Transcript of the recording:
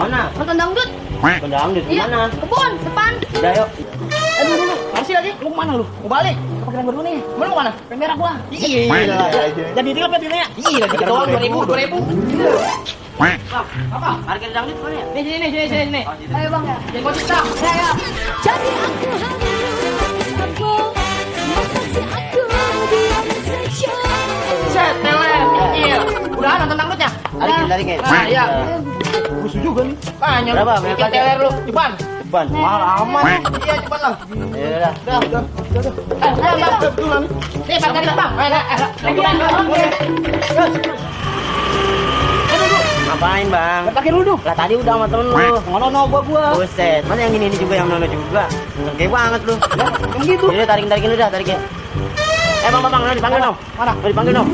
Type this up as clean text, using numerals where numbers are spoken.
Mana? Nonton dangdut. Nonton dangdut Iya. mana? Kebun, depan. Udah yuk. Aduh, dulu. Masih lagi. Lu kemana lu? Mau balik? Pakai yang baru nih. Mau lu kemana? Pengen merah gua. Iya. Jadi tilap ya tilapnya. Iya, dikit doang 2000. Apa? Parkir dangdut mana ya? Nih, sini. Ayo bang ya. Jangan kau cipta. Ya. Jadi aku harus apa? Masa sih aku diam saja? Set, teler. Iya. Udah nonton dangdutnya? Tarikin. Nah, iya. Busuk juga nih. Tanya Berapa? lu. Bikin teler lu. Cepat. Ban. Mahal amat. Iya, cepat lah. Ya udah. Udah. Ayo, bang. Duluan. Nih, parkir bang. Ngapain, Bang? Parkir dulu. Lah tadi udah sama temen lu. Ngono gua. Buset, mana yang ini juga yang nono juga. Kayak banget lu. Yang gitu. Jadi tarikin lu dah, tarikin. Bang, dipanggil dong. Mana? Dipanggil dong.